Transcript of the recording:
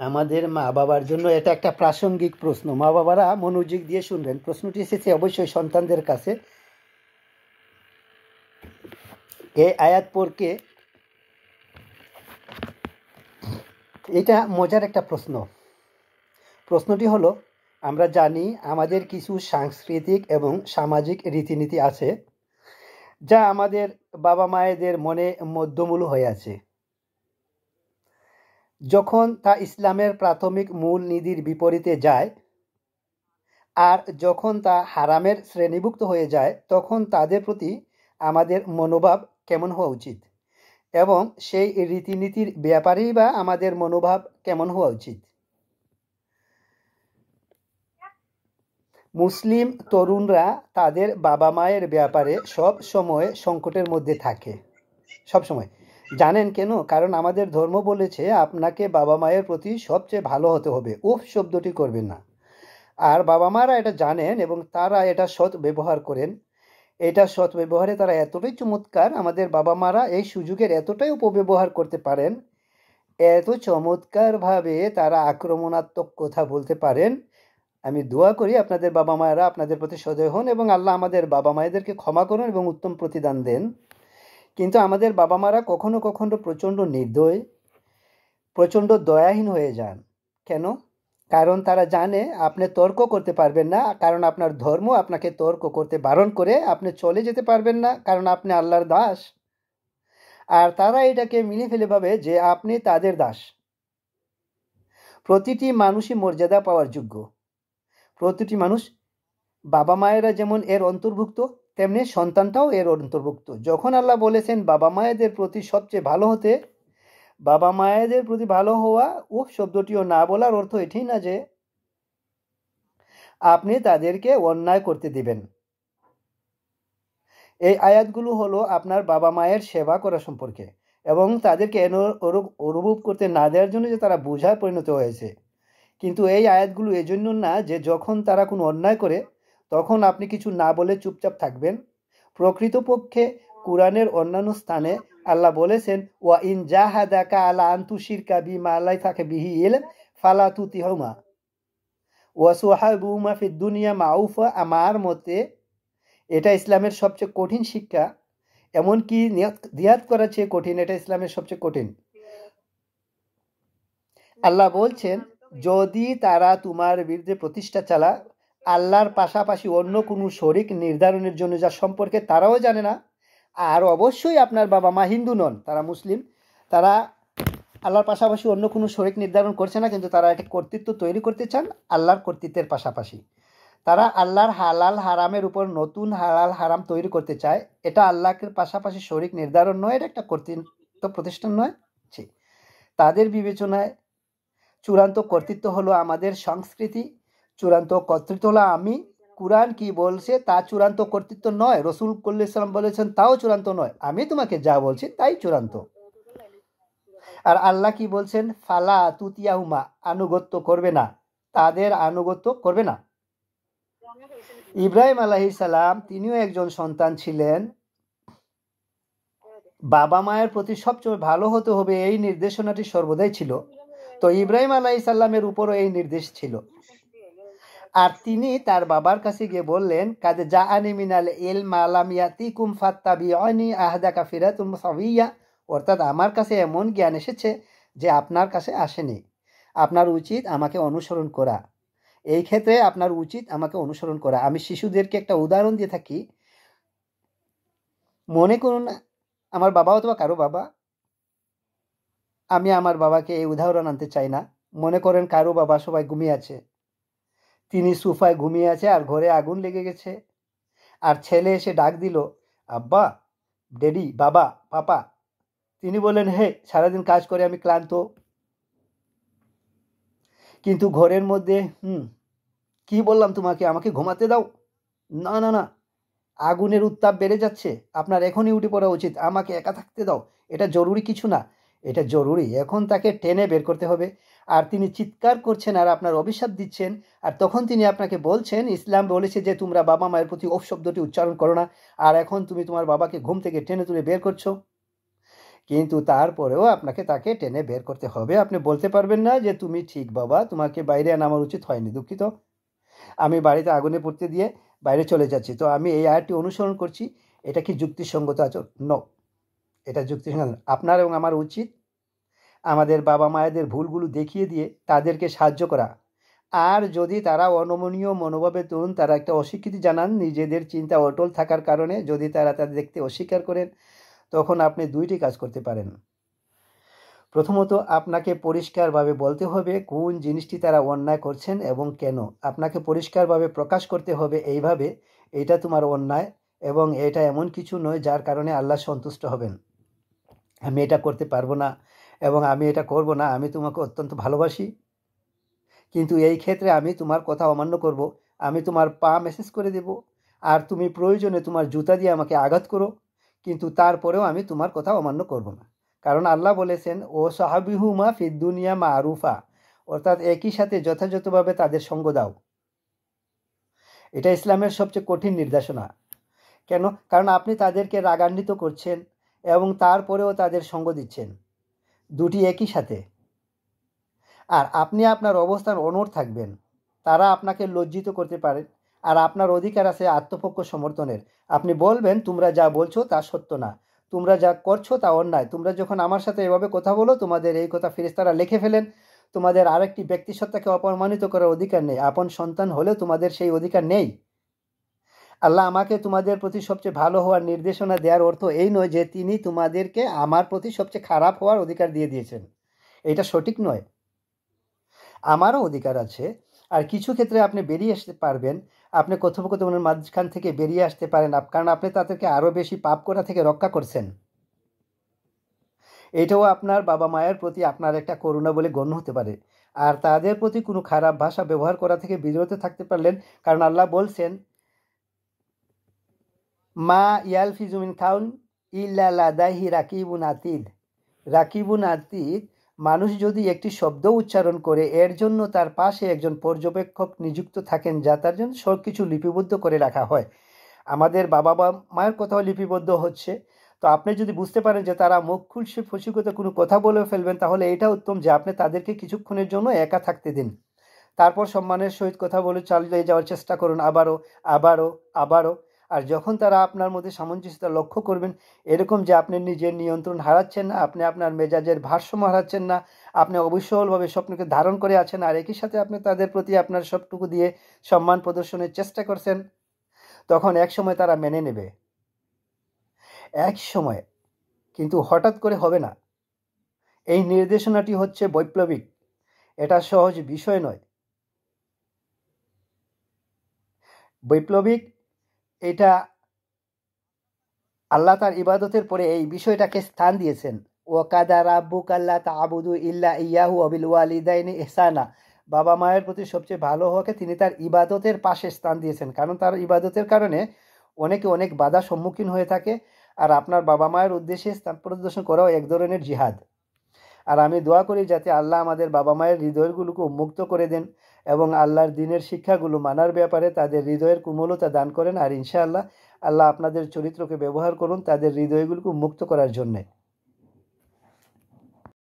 আমাদের মা বাবার জন্য এটা একটা প্রাসঙ্গিক প্রশ্ন। মা বাবারা মনোযোগ দিয়ে শুনবেন। প্রশ্নটি এসেছে অবশ্যই সন্তানদের কাছে। এই আয়াত পড়কে এটা মজার একটা প্রশ্ন। প্রশ্নটি হলো, আমরা জানি আমাদের কিছু সাংস্কৃতিক এবং সামাজিক রীতিনীতি আছে যা আমাদের বাবা মায়েদের মনে মধ্যমূল হয়ে আছে। যখন তা ইসলামের প্রাথমিক মূল নীতির বিপরীতে যায় আর যখন তা হারামের শ্রেণীভুক্ত হয়ে যায়, তখন তাদের প্রতি আমাদের মনোভাব কেমন হওয়া উচিত এবং সেই রীতিনীতির ব্যাপারেই বা আমাদের মনোভাব কেমন হওয়া উচিত। মুসলিম তরুণরা তাদের বাবা মায়ের ব্যাপারে সব সময় সংকটের মধ্যে থাকে। সব সময়। জানেন কেন? কারণ আমাদের ধর্ম বলেছে আপনাকে বাবা মায়ের প্রতি সবচেয়ে ভালো হতে হবে। উফ শব্দটি করবেন না। আর বাবা মারা এটা জানেন এবং তারা এটা সৎ ব্যবহার করেন। এটা সৎ ব্যবহারে তারা এতটাই চমৎকার, আমাদের বাবা মারা এই সুযোগের এতটাই উপব্যবহার করতে পারেন, এত চমৎকারভাবে তারা আক্রমণাত্মক কথা বলতে পারেন। আমি দোয়া করি আপনাদের বাবা মায়েরা আপনাদের প্রতি সদয় হন এবং আল্লাহ আমাদের বাবা মায়েদেরকে ক্ষমা করুন এবং উত্তম প্রতিদান দেন। কিন্তু আমাদের বাবা মারা কখনো কখনো প্রচণ্ড নির্দয়, প্রচণ্ড দয়াহীন হয়ে যান। কেন? কারণ তারা জানে আপনি তর্ক করতে পারবেন না, কারণ আপনার ধর্ম আপনাকে তর্ক করতে বারণ করে। আপনি চলে যেতে পারবেন না, কারণ আপনি আল্লাহর দাস। আর তারা এটাকে মিলে ফেলে ভাবে যে আপনি তাদের দাস। প্রতিটি মানুষই মর্যাদা পাওয়ার যোগ্য। প্রতিটি মানুষ, বাবা মায়েরা যেমন এর অন্তর্ভুক্ত, তেমনি সন্তানটাও এর অন্তর্ভুক্ত। যখন আল্লাহ বলেছেন বাবা মায়েদের প্রতি সবচেয়ে ভালো হতে, বাবা মায়েদের প্রতি ভালো হওয়া উফ শব্দটিও না বলার অর্থ এটাই না যে আপনি তাদেরকে অন্যায় করতে দিবেন। এই আয়াতগুলো হলো আপনার বাবা মায়ের সেবা করা সম্পর্কে এবং তাদেরকে অনুভব করতে না দেওয়ার জন্য যে তারা বোঝায় পরিণত হয়েছে। কিন্তু এই আয়াতগুলো এজন্য না যে যখন তারা কোনো অন্যায় করে তখন আপনি কিছু না বলে চুপচাপ থাকবেন। প্রকৃতপক্ষে কোরআনের অন্যান্য স্থানে আল্লাহ বলেছেন, ওয়া ইন জাহাদাকা আলা আন তুশরিকা বিমা লাইসা লাকা বিহি ইলম ফালা তুতিহুমা ওয়া সুহাবুহুমা ফিদ দুনিয়া মাউফা। আমার মতে এটা ইসলামের সবচেয়ে কঠিন শিক্ষা, এমনকি নিয়াত করার চেয়ে কঠিন। এটা ইসলামের সবচেয়ে কঠিন। আল্লাহ বলছেন, যদি তারা তোমার বিরুদ্ধে প্রতিষ্ঠা চালা আল্লাহর পাশাপাশি অন্য কোনো শরিক নির্ধারণের জন্য, যা সম্পর্কে তারাও জানে না। আর অবশ্যই আপনার বাবা মা হিন্দু নন, তারা মুসলিম। তারা আল্লাহর পাশাপাশি অন্য কোনো শরিক নির্ধারণ করছে না, কিন্তু তারা একটা কর্তৃত্ব তৈরি করতে চান আল্লাহর কর্তৃত্বের পাশাপাশি। তারা আল্লাহর হালাল হারামের উপর নতুন হালাল হারাম তৈরি করতে চায়। এটা আল্লাহর পাশাপাশি শরিক নির্ধারণ নয়, এটা একটা কর্তৃত্ব প্রতিষ্ঠান নয়। তাদের বিবেচনায় চূড়ান্ত কর্তৃত্ব হলো আমাদের সংস্কৃতি, চূড়ান্ত কর্তৃত্ব হলো আমি। কুরআন কি বলছে তা চূড়ান্ত কর্তৃত্ব নয়। রসুল সাল্লাল্লাহু আলাইহি ওয়াসাল্লাম বলেছেন তাও চূড়ান্ত নয়। আমি তোমাকে যা বলছি তাই চূড়ান্ত। আর আল্লাহ কি বলছেন? ফালা তুতিয়াহুমা, আনুগত্য করবে না, তাদের আনুগত্য করবে না। ইব্রাহিম আলাইহিস সালাম তিনিও একজন সন্তান ছিলেন। বাবা মায়ের প্রতি সবচেয়ে ভালো হতে হবে, এই নির্দেশনাটি সর্বদাই ছিল। তো ইব্রাহিম আলাইহিস সালামের উপরও এই নির্দেশ ছিল। আর তিনি তার বাবার কাছে গিয়ে বললেন, কাদ জাআনি মিনাল ইলমি মা লাম ইয়াতিকুম ফাত্তাবিউনি আহদাকা সিরাতাম সাওয়িয়া। অর্থাৎ আমার কাছে এমন জ্ঞান এসেছে যে আপনার কাছে আসেনি। আপনার উচিত আমাকে অনুসরণ করা। এই ক্ষেত্রে আপনার উচিত আমাকে অনুসরণ করা। আমি শিশুদেরকে একটা উদাহরণ দিয়ে থাকি। মনে করুন আমার বাবা অথবা কারো বাবা, আমি আমার বাবাকে এই উদাহরণ আনতে চাই না। মনে করেন কারো বাবা সবাই ঘুমিয়ে আছে, তিনি সোফায় ঘুমিয়ে আছে আর ঘরে আগুন লেগে গেছে। আর ছেলে এসে ডাক দিল, আব্বা, ড্যাডি, বাবা, পাপা। তিনি বললেন, হে, সারাদিন কাজ করে আমি ক্লান্ত। কিন্তু ঘরের মধ্যে কি বললাম তোমাকে, আমাকে ঘুমাতে দাও। না না না, আগুনের উত্তাপ বেড়ে যাচ্ছে, আপনার এখনই উঠে পড়া উচিত, আমাকে একা থাকতে দাও। এটা জরুরি কিছু না, এটা জরুরি। এখন তাকে টেনে বের করতে হবে। আর তিনি চিৎকার করছেন আর আপনার অভিশাপ দিচ্ছেন। আর তখন তিনি আপনাকে বলছেন, ইসলাম বলেছে যে তোমরা বাবা মায়ের প্রতি অপ শব্দটি উচ্চারণ করো না। আর এখন তুমি তোমার বাবাকে ঘুম থেকে টেনে তুলে বের করছো। কিন্তু তারপরেও আপনাকে তাকে টেনে বের করতে হবে। আপনি বলতে পারবেন না যে তুমি ঠিক বাবা, তোমাকে বাইরে নামার উচিত হয়নি, দুঃখিত, আমি বাড়িতে আগুনে পুড়তে দিয়ে বাইরে চলে যাচ্ছি, তো আমি এই আয়াতটি অনুসরণ করছি, এটা কি যুক্তিসঙ্গত আচরণ? নো, এটা যুক্তিসঙ্গত না। আপনার এবং আমার উচিত আমাদের বাবা মায়েদের ভুলগুলো দেখিয়ে দিয়ে তাদেরকে সাহায্য করা। আর যদি তারা অনমনীয় মনোভাবের তরুণ, তারা একটা অস্বীকৃতি জানান নিজেদের চিন্তা অটল থাকার কারণে, যদি তারা তাদের দেখতে অস্বীকার করেন, তখন আপনি দুইটি কাজ করতে পারেন। প্রথমত, আপনাকে পরিষ্কারভাবে বলতে হবে কোন জিনিসটি তারা অন্যায় করছেন এবং কেন। আপনাকে পরিষ্কারভাবে প্রকাশ করতে হবে এইভাবে, এটা তোমার অন্যায় এবং এটা এমন কিছু নয় যার কারণে আল্লাহ সন্তুষ্ট হবেন। আমি এটা করতে পারবো না এবং আমি এটা করব না। আমি তোমাকে অত্যন্ত ভালোবাসি, কিন্তু এই ক্ষেত্রে আমি তোমার কথা অমান্য করব। আমি তোমার পা মেসেজ করে দেব, আর তুমি প্রয়োজনে তোমার জুতা দিয়ে আমাকে আঘাত করো, কিন্তু তারপরেও আমি তোমার কথা অমান্য করব না। কারণ আল্লাহ বলেছেন, ও সাহাবিহুমা ফিদ দুনিয়া মারুফা, অর্থাৎ একই সাথে যথাযথভাবে তাদের সঙ্গ দাও। এটা ইসলামের সবচেয়ে কঠিন নির্দেশনা। কেন? কারণ আপনি তাদেরকে রাগান্বিত করছেন এবং তারপরেও তাদের সঙ্গ দিচ্ছেন, দুটি একই সাথে। আর আপনি আপনার অবস্থান অনড় থাকবেন, তারা আপনাকে লজ্জিত করতে পারেন, আর আপনার অধিকার আছে আত্মপক্ষ সমর্থনের। আপনি বলবেন, তোমরা যা বলছো তা সত্য না, তোমরা যা করছো তা অন্যায়, তোমরা যখন আমার সাথে এভাবে কথা বলো, তোমাদের এই কথা ফেরেশতারা লিখে ফেলেন, তোমাদের আরেকটি ব্যক্তিসত্তাকে অপমানিত করার অধিকার নেই, আপন সন্তান হলেও তোমাদের সেই অধিকার নেই। আল্লাহ আমাকে তোমাদের প্রতি সবচেয়ে ভালো হওয়ার নির্দেশনা দেওয়ার অর্থ এই নয় যে তিনি তোমাদেরকে আমার প্রতি সবচেয়ে খারাপ হওয়ার অধিকার দিয়ে দিয়েছেন, এটা সঠিক নয়। আমারও অধিকার আছে। আর কিছু ক্ষেত্রে আপনি বেরিয়ে আসতে পারবেন, আপনি কথোপকথনের মাঝখান থেকে বেরিয়ে আসতে পারেন, কারণ আপনি তাদেরকে আরও বেশি পাপ করা থেকে রক্ষা করছেন। এটাও আপনার বাবা মায়ের প্রতি আপনার একটা করুণা বলে গণ্য হতে পারে। আর তাদের প্রতি কোনো খারাপ ভাষা ব্যবহার করা থেকে বিরত থাকতে পারলেন, কারণ আল্লাহ বলছেন, মা ইয়ালফিজু মিন কাউল ইল্লা লাদাইহি রাকিবুন আতিদ। রাকিবুন আতিদ, মানুষ যদি একটি শব্দ উচ্চারণ করে, এর জন্য তার পাশে একজন পর্যবেক্ষক নিযুক্ত থাকেন, যা তার জন্য সব কিছু লিপিবদ্ধ করে রাখা হয়। আমাদের বাবা মায়ের কথাও লিপিবদ্ধ হচ্ছে। তো আপনি যদি বুঝতে পারেন যে তারা মুখ খুলছে ফসিকতা কোনো কথা বলে ফেলবেন, তাহলে এটা উত্তম যে আপনি তাদেরকে কিছুক্ষণের জন্য একা থাকতে দিন, তারপর সম্মানের সহিত কথা বলে চালিয়ে যাওয়ার চেষ্টা করুন, আবারও আবারও আবারও। আর যখন তারা আপনার মধ্যে সামঞ্জস্যতা লক্ষ্য করবেন, এরকম যে আপনি নিজের নিয়ন্ত্রণ হারাচ্ছেন না, আপনি আপনার মেজাজের ভারসাম্য হারাচ্ছেন না, আপনি অবিচলভাবে স্বপ্নকে ধারণ করে আছেন, আর একই সাথে আপনি তাদের প্রতি আপনার সবটুকু দিয়ে সম্মান প্রদর্শনের চেষ্টা করছেন, তখন এক সময় তারা মেনে নেবে। এক সময়, কিন্তু হঠাৎ করে হবে না। এই নির্দেশনাটি হচ্ছে বৈপ্লবিক, এটা সহজ বিষয় নয়। বৈপ্লবিক, এটা আল্লাহ তার ইবাদতের পরে এই বিষয়টাকে স্থান দিয়েছেন। ওয়াকাদা রাব্বুকা আল্লা তা'বুদু ইল্লা ইয়াহু ওয়া বিল ওয়ালিদাইনি ইহসানা। বাবা মায়ের প্রতি সবচেয়ে ভালো হওয়াকে তিনি তার ইবাদতের পাশে স্থান দিয়েছেন, কারণ তার ইবাদতের কারণে অনেকে অনেক বাধা সম্মুখীন হয়ে থাকে। আর আপনার বাবা মায়ের উদ্দেশ্যে স্থান প্রদর্শন করাও এক ধরনের জিহাদ। আর আমি দোয়া করি যাতে আল্লাহ আমাদের বাবা মায়ের হৃদয়গুলোকে উন্মুক্ত করে দেন এবং আল্লাহর দিনের শিক্ষাগুলো মানার ব্যাপারে তাদের হৃদয়ের কোমলতা দান করেন। আর ইনশাআল্লাহ আল্লাহ আপনাদের চরিত্রকে ব্যবহার করুন তাদের হৃদয়গুলোকে উন্মুক্ত করার জন্যে।